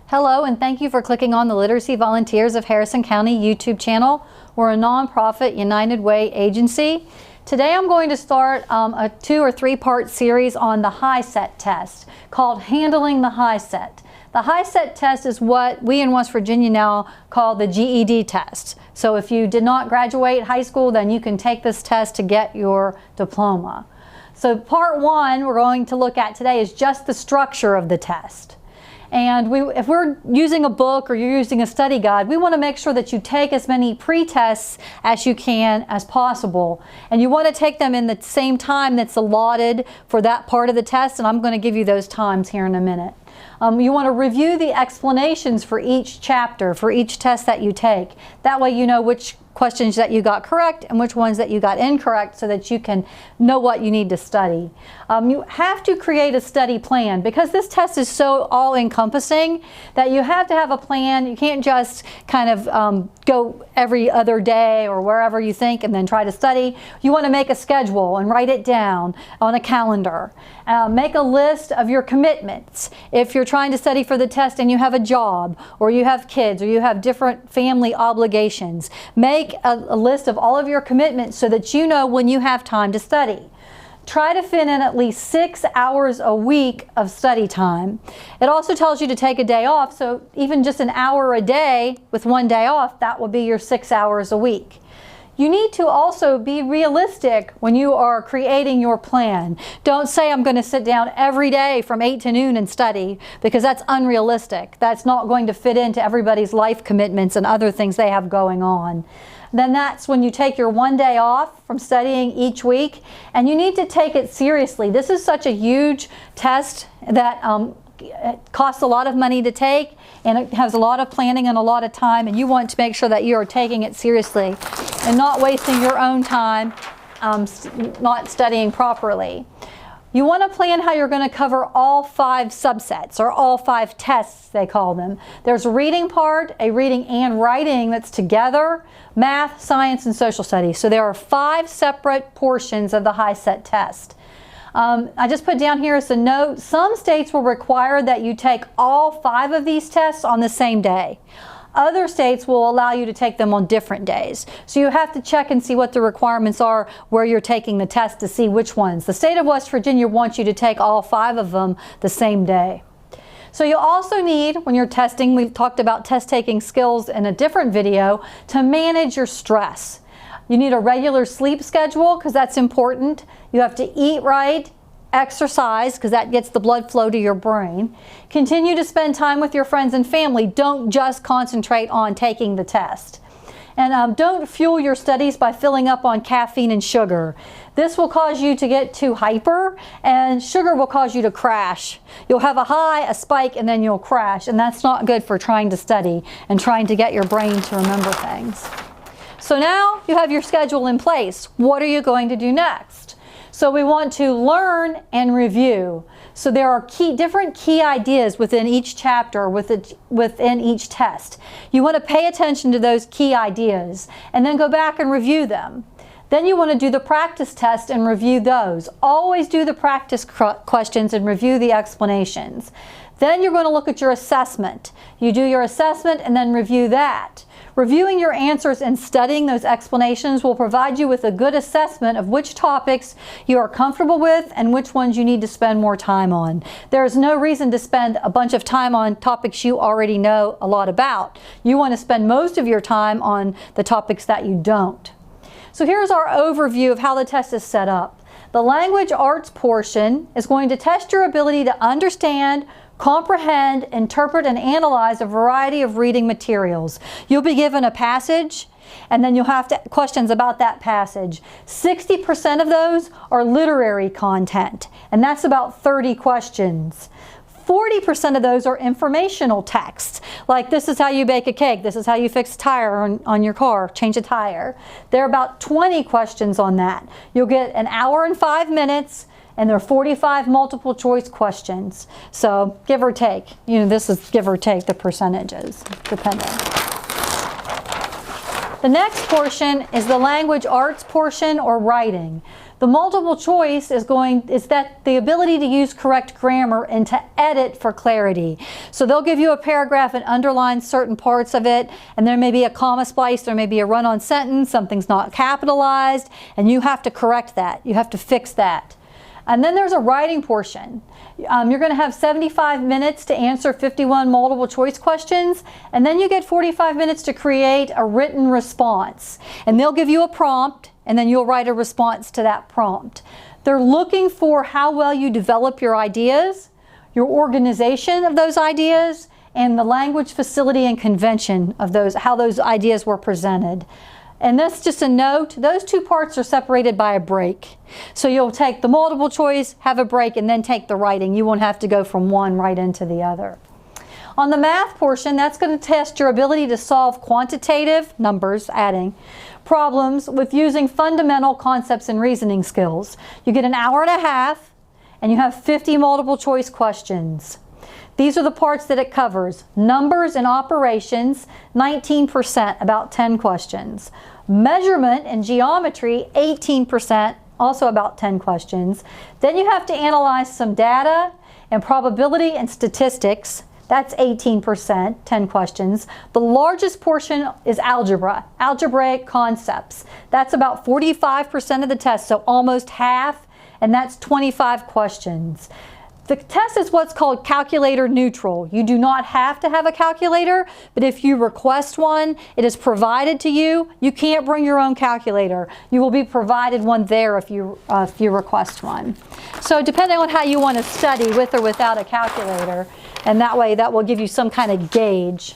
Hello, and thank you for clicking on the Literacy Volunteers of Harrison County YouTube channel. We're a nonprofit United Way agency. Today I'm going to start a 2 or 3 part series on the HiSet test called Handling the HiSet. The HiSet test is what we in West Virginia now call the GED test. So if you did not graduate high school, then you can take this test to get your diploma. So part 1 we're going to look at today is just the structure of the test. And if we're using a book or you're using a study guide, we want to make sure that you take as many pre-tests as you can as possible. And you want to take them in the same time that's allotted for that part of the test, and I'm going to give you those times here in a minute. You want to review the explanations for each chapter, for each test that you take. That way you know which questions that you got correct and which ones that you got incorrect so that you can know what you need to study. You have to create a study plan because this test is so all-encompassing that you have to have a plan. You can't just kind of go every other day or wherever you think and then try to study. You want to make a schedule and write it down on a calendar. Make a list of your commitments. If you're trying to study for the test and you have a job or you have kids or you have different family obligations, make a list of all of your commitments so that you know when you have time to study. Try to fit in at least 6 hours a week of study time. It also tells you to take a day off, so even just an hour a day with 1 day off, that will be your 6 hours a week. You need to also be realistic when you are creating your plan. Don't say I'm going to sit down every day from 8 to noon and study, because that's unrealistic. That's not going to fit into everybody's life commitments and other things they have going on. Then that's when you take your 1 day off from studying each week, and you need to take it seriously. This is such a huge test that it costs a lot of money to take, and it has a lot of planning and a lot of time, and you want to make sure that you are taking it seriously and not wasting your own time not studying properly. You want to plan how you're going to cover all 5 subsets, or all 5 tests they call them. There's a reading part, a reading and writing that's together, math, science, and social studies. So there are 5 separate portions of the HiSet test. I just put down here as a note, some states will require that you take all 5 of these tests on the same day. Other states will allow you to take them on different days. So you have to check and see what the requirements are where you're taking the test to see which ones. The state of West Virginia wants you to take all 5 of them the same day. So you also need, when you're testing, we've talked about test taking skills in a different video, to manage your stress. You need a regular sleep schedule because that's important. You have to eat right, exercise because that gets the blood flow to your brain. Continue to spend time with your friends and family. Don't just concentrate on taking the test. And don't fuel your studies by filling up on caffeine and sugar. This will cause you to get too hyper, and sugar will cause you to crash. You'll have a high, a spike, and then you'll crash, and that's not good for trying to study and trying to get your brain to remember things. So now you have your schedule in place. What are you going to do next? So we want to learn and review. So there are different key ideas within each chapter, within each test. You want to pay attention to those key ideas and then go back and review them. Then you want to do the practice test and review those. Always do the practice questions and review the explanations. Then you're going to look at your assessment. You do your assessment and then review that. Reviewing your answers and studying those explanations will provide you with a good assessment of which topics you are comfortable with and which ones you need to spend more time on. There is no reason to spend a bunch of time on topics you already know a lot about. You want to spend most of your time on the topics that you don't. So here's our overview of how the test is set up. The language arts portion is going to test your ability to understand, comprehend, interpret, and analyze a variety of reading materials. You'll be given a passage, and then you'll have questions about that passage. 60% of those are literary content, and that's about 30 questions. 40% of those are informational texts, like this is how you bake a cake, this is how you fix a tire on your car, change a tire. There are about 20 questions on that. You'll get an hour and 5 minutes, and there are 45 multiple choice questions. So give or take, this is give or take the percentages, depending. The next portion is the language arts portion, or writing. The multiple choice is that the ability to use correct grammar and to edit for clarity. So they'll give you a paragraph and underline certain parts of it, and there may be a comma splice, there may be a run-on sentence, something's not capitalized, and you have to correct that. You have to fix that. And then there's a writing portion. You're going to have 75 minutes to answer 51 multiple choice questions, and then you get 45 minutes to create a written response. And they'll give you a prompt, and then you'll write a response to that prompt. They're looking for how well you develop your ideas, your organization of those ideas, and the language, facility, and convention of how those ideas were presented. And that's just a note, those two parts are separated by a break. So you'll take the multiple choice, have a break, and then take the writing. You won't have to go from one right into the other. On the math portion, that's going to test your ability to solve quantitative, numbers, adding, problems with using fundamental concepts and reasoning skills. You get an hour and a half, and you have 50 multiple choice questions. These are the parts that it covers. Numbers and operations, 19%, about 10 questions. Measurement and geometry, 18%, also about 10 questions. Then you have to analyze some data and probability and statistics. That's 18%, 10 questions. The largest portion is algebra, algebraic concepts. That's about 45% of the test, so almost half, and that's 25 questions. The test is what's called calculator neutral. You do not have to have a calculator, but if you request one, it is provided to you. You can't bring your own calculator. You will be provided one there if you request one. So depending on how you want to study, with or without a calculator, and that way that will give you some kind of gauge.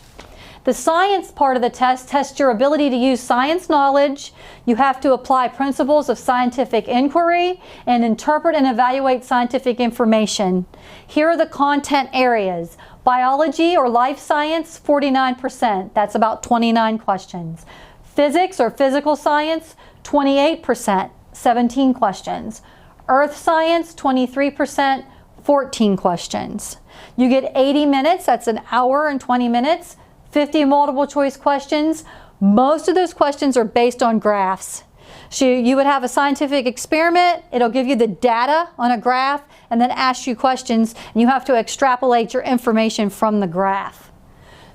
The science part of the test tests your ability to use science knowledge. You have to apply principles of scientific inquiry and interpret and evaluate scientific information. Here are the content areas. Biology or life science, 49%. That's about 29 questions. Physics or physical science, 28%, 17 questions. Earth science, 23%, 14 questions. You get 80 minutes, that's an hour and 20 minutes. 50 multiple choice questions. Most of those questions are based on graphs. So you would have a scientific experiment, it'll give you the data on a graph and then ask you questions, and you have to extrapolate your information from the graph.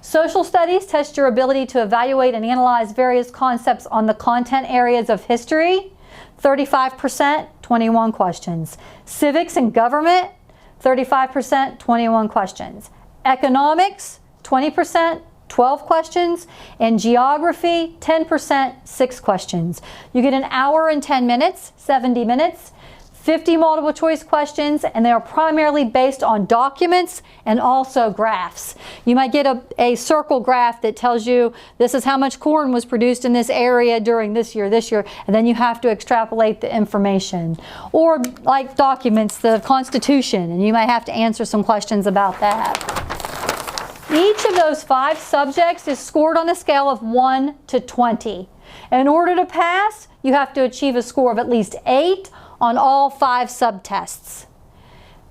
Social studies test your ability to evaluate and analyze various concepts on the content areas of history, 35%, 21 questions. Civics and government, 35%, 21 questions. Economics, 20%, 12 questions, and geography, 10%, 6 questions. You get an hour and 10 minutes, 70 minutes, 50 multiple choice questions, and they are primarily based on documents and also graphs. You might get a circle graph that tells you this is how much corn was produced in this area during this year, and then you have to extrapolate the information. Or like documents, the Constitution, and you might have to answer some questions about that. Each of those 5 subjects is scored on a scale of 1 to 20. In order to pass, you have to achieve a score of at least 8 on all 5 subtests.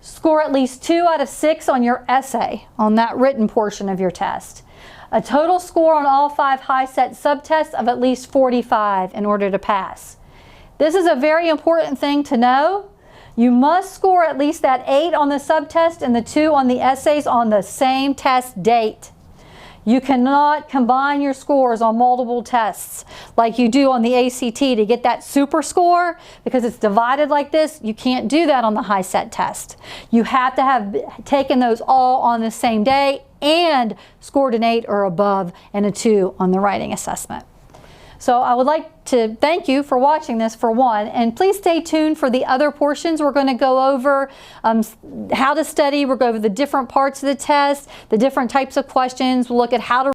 Score at least 2 out of 6 on your essay, on that written portion of your test. A total score on all 5 HiSet subtests of at least 45 in order to pass. This is a very important thing to know. You must score at least that 8 on the subtest and the 2 on the essays on the same test date. You cannot combine your scores on multiple tests like you do on the ACT to get that super score, because it's divided like this. You can't do that on the HiSet test. You have to have taken those all on the same day and scored an 8 or above and a 2 on the writing assessment. So I would like to thank you for watching this, for one, and please stay tuned for the other portions. We're going to go over how to study. We'll go over the different parts of the test, the different types of questions. We'll look at how to